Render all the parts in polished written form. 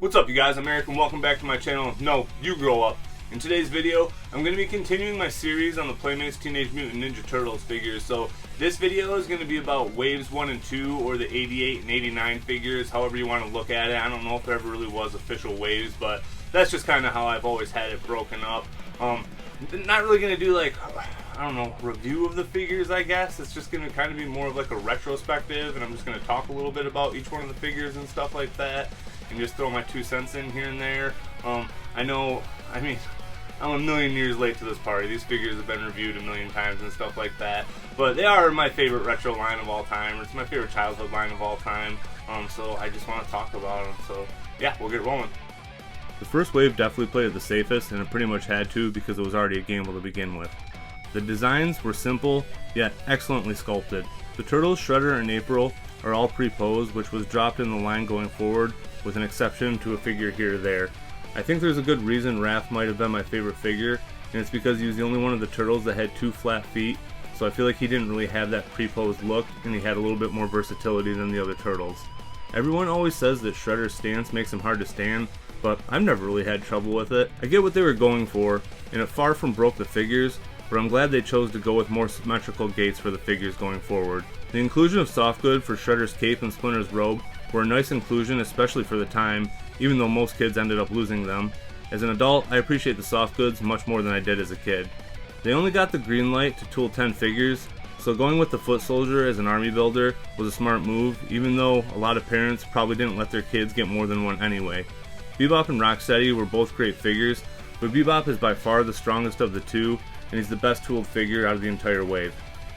What's up, you guys? I'm Eric and welcome back to my channel. No, you grow up. In today's video, I'm going to be continuing my series on the Playmates Teenage Mutant Ninja Turtles figures. So this video is going to be about waves 1 and 2, or the 88 and 89 figures, however you want to look at it. I don't know if there ever really was official waves, but that's just kind of how I've always had it broken up. Not really going to do like, I don't know, review of the figures, I guess. It's just going to kind of be more of like a retrospective, and I'm just going to talk a little bit about each one of the figures and stuff like that, and just throw my 2 cents in here and there. I'm a million years late to this party. These figures have been reviewed a million times and stuff like that, but they are my favorite retro line of all time. It's my favorite childhood line of all time, so I just want to talk about them. So yeah, we'll get rolling. The first wave definitely played it the safest, and it pretty much had to because it was already a gamble to begin with. The designs were simple, yet excellently sculpted. The Turtles, Shredder, and April are all pre-posed, which was dropped in the line going forward, with an exception to a figure here or there. I think there's a good reason Raph might have been my favorite figure, and it's because he was the only one of the Turtles that had 2 flat feet, so I feel like he didn't really have that pre-posed look, and he had a little bit more versatility than the other Turtles. Everyone always says that Shredder's stance makes him hard to stand, but I've never really had trouble with it. I get what they were going for, and it far from broke the figures, but I'm glad they chose to go with more symmetrical gaits for the figures going forward. The inclusion of soft good for Shredder's cape and Splinter's robe were a nice inclusion, especially for the time, even though most kids ended up losing them. As an adult, I appreciate the soft goods much more than I did as a kid. They only got the green light to tool 10 figures, so going with the foot soldier as an army builder was a smart move, even though a lot of parents probably didn't let their kids get more than one anyway. Bebop and Rocksteady were both great figures, but Bebop is by far the strongest of the two, and he's the best tooled figure out of the entire wave.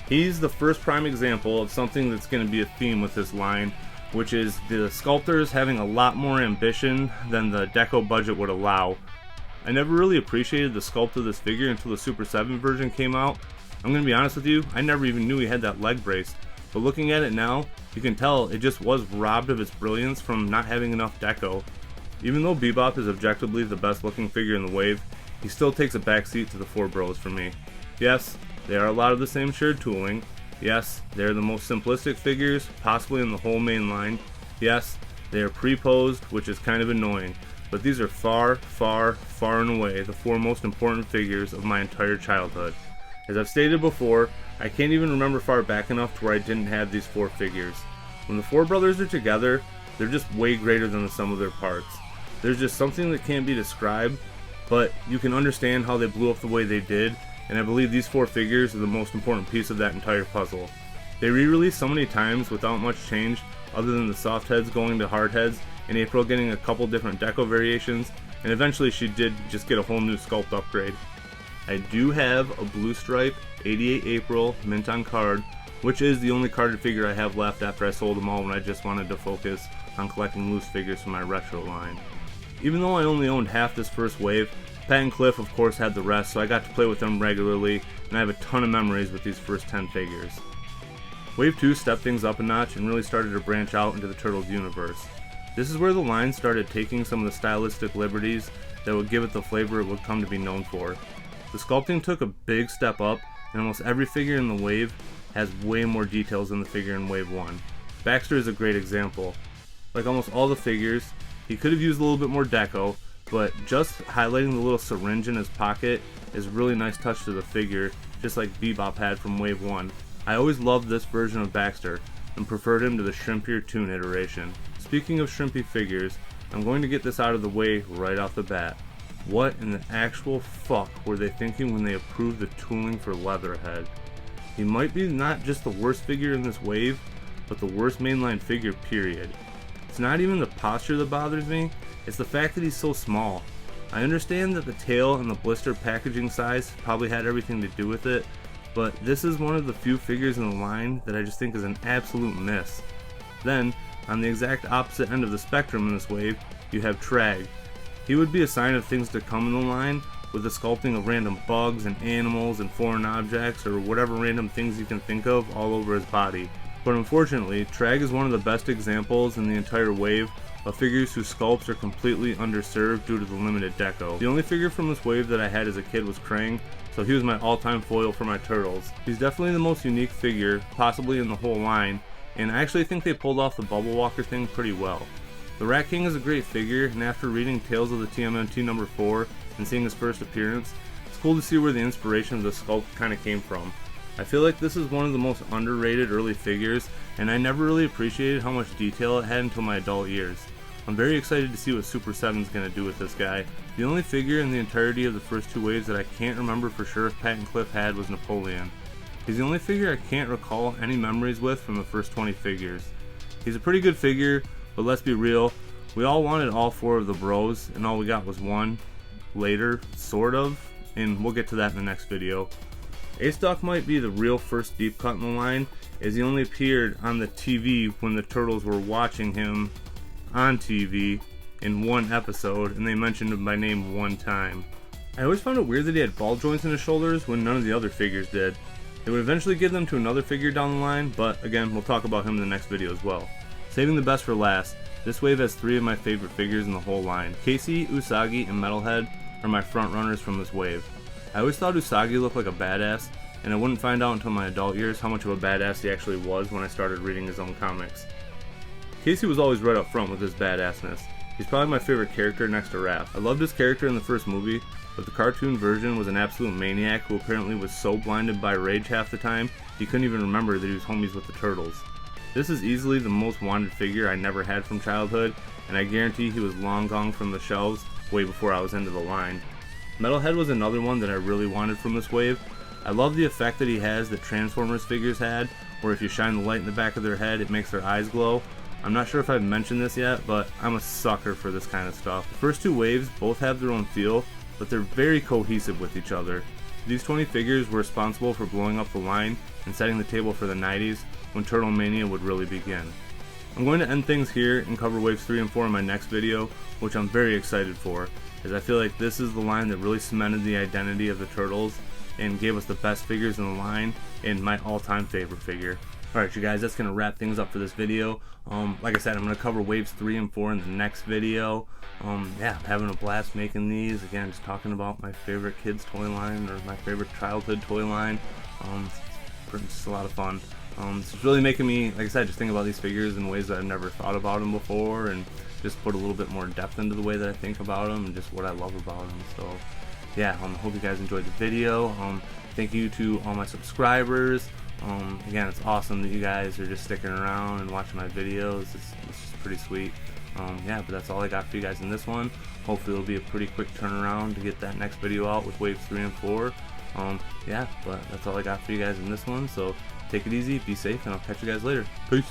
He's the first prime example of something that's going to be a theme with this line, which is the sculptors having a lot more ambition than the deco budget would allow. I never really appreciated the sculpt of this figure until the Super 7 version came out. I'm going to be honest with you, I never even knew he had that leg brace, but looking at it now, you can tell it just was robbed of its brilliance from not having enough deco. Even though Bebop is objectively the best looking figure in the wave, he still takes a backseat to the 4 bros for me. Yes, they are a lot of the same shared tooling. Yes, they are the most simplistic figures, possibly in the whole main line. Yes, they are pre-posed, which is kind of annoying, but these are far, far, far and away the 4 most important figures of my entire childhood. As I've stated before, I can't even remember far back enough to where I didn't have these 4 figures. When the 4 brothers are together, they're just way greater than the sum of their parts. There's just something that can't be described, but you can understand how they blew up the way they did, and I believe these 4 figures are the most important piece of that entire puzzle. They re-released so many times without much change, other than the soft heads going to hard heads, and April getting a couple different deco variations, and eventually she did just get a whole new sculpt upgrade. I do have a blue stripe 88 April mint on card, which is the only carded figure I have left after I sold them all when I just wanted to focus on collecting loose figures from my retro line. Even though I only owned half this first wave, Pat and Cliff of course had the rest, so I got to play with them regularly, and I have a ton of memories with these first 10 figures. Wave 2 stepped things up a notch and really started to branch out into the Turtles universe. This is where the line started taking some of the stylistic liberties that would give it the flavor it would come to be known for. The sculpting took a big step up, and almost every figure in the wave has way more details than the figure in Wave 1. Baxter is a great example. Like almost all the figures, he could have used a little bit more deco, but just highlighting the little syringe in his pocket is a really nice touch to the figure, just like Bebop had from Wave 1. I always loved this version of Baxter, and preferred him to the Shrimpier Toon iteration. Speaking of shrimpy figures, I'm going to get this out of the way right off the bat. What in the actual fuck were they thinking when they approved the tooling for Leatherhead? He might be not just the worst figure in this wave, but the worst mainline figure period. It's not even the posture that bothers me, it's the fact that he's so small. I understand that the tail and the blister packaging size probably had everything to do with it, but this is one of the few figures in the line that I just think is an absolute miss. Then, on the exact opposite end of the spectrum in this wave, you have Trag. He would be a sign of things to come in the line, with the sculpting of random bugs and animals and foreign objects or whatever random things you can think of all over his body. But unfortunately, Trag is one of the best examples in the entire wave of figures whose sculpts are completely underserved due to the limited deco. The only figure from this wave that I had as a kid was Krang, so he was my all-time foil for my Turtles. He's definitely the most unique figure, possibly in the whole line, and I actually think they pulled off the Bubble Walker thing pretty well. The Rat King is a great figure, and after reading Tales of the TMNT number 4 and seeing his first appearance, it's cool to see where the inspiration of the sculpt kind of came from. I feel like this is one of the most underrated early figures, and I never really appreciated how much detail it had until my adult years. I'm very excited to see what Super 7's going to do with this guy. The only figure in the entirety of the first 2 waves that I can't remember for sure if Pat and Cliff had was Napoleon. He's the only figure I can't recall any memories with from the first 20 figures. He's a pretty good figure, but let's be real, we all wanted all 4 of the bros, and all we got was one, later, sort of, and we'll get to that in the next video. Ace-Duck might be the real first deep cut in the line, as he only appeared on the TV when the Turtles were watching him on TV in one episode, and they mentioned him by name one time. I always found it weird that he had ball joints in his shoulders when none of the other figures did. They would eventually give them to another figure down the line, but again, we'll talk about him in the next video as well. Saving the best for last, this wave has 3 of my favorite figures in the whole line. Casey, Usagi, and Metalhead are my front runners from this wave. I always thought Usagi looked like a badass, and I wouldn't find out until my adult years how much of a badass he actually was when I started reading his own comics. Casey was always right up front with his badassness. He's probably my favorite character next to Raph. I loved his character in the first movie, but the cartoon version was an absolute maniac who apparently was so blinded by rage half the time he couldn't even remember that he was homies with the Turtles. This is easily the most wanted figure I never had from childhood, and I guarantee he was long gone from the shelves way before I was into the line. Metalhead was another one that I really wanted from this wave. I love the effect that he has that Transformers figures had, where if you shine the light in the back of their head, it makes their eyes glow. I'm not sure if I've mentioned this yet, but I'm a sucker for this kind of stuff. The first 2 waves both have their own feel, but they're very cohesive with each other. These 20 figures were responsible for blowing up the line and setting the table for the 90s, when Turtle Mania would really begin. I'm going to end things here and cover waves 3 and 4 in my next video, which I'm very excited for, as I feel like this is the line that really cemented the identity of the Turtles and gave us the best figures in the line and my all-time favorite figure. Alright you guys, that's going to wrap things up for this video. Like I said, I'm going to cover waves 3 and 4 in the next video. Yeah, having a blast making these. Again, just talking about my favorite kids toy line, or my favorite childhood toy line. It's just a lot of fun. It's really making me, like I said, just think about these figures in ways that I've never thought about them before, and just put a little bit more depth into the way that I think about them and just what I love about them. So yeah, hope you guys enjoyed the video. Thank you to all my subscribers. Again, it's awesome that you guys are just sticking around and watching my videos. It's just pretty sweet. Yeah, but that's all I got for you guys in this one. Hopefully it'll be a pretty quick turnaround to get that next video out with waves 3 and 4. Yeah, but that's all I got for you guys in this one. So take it easy, be safe, and I'll catch you guys later. Peace.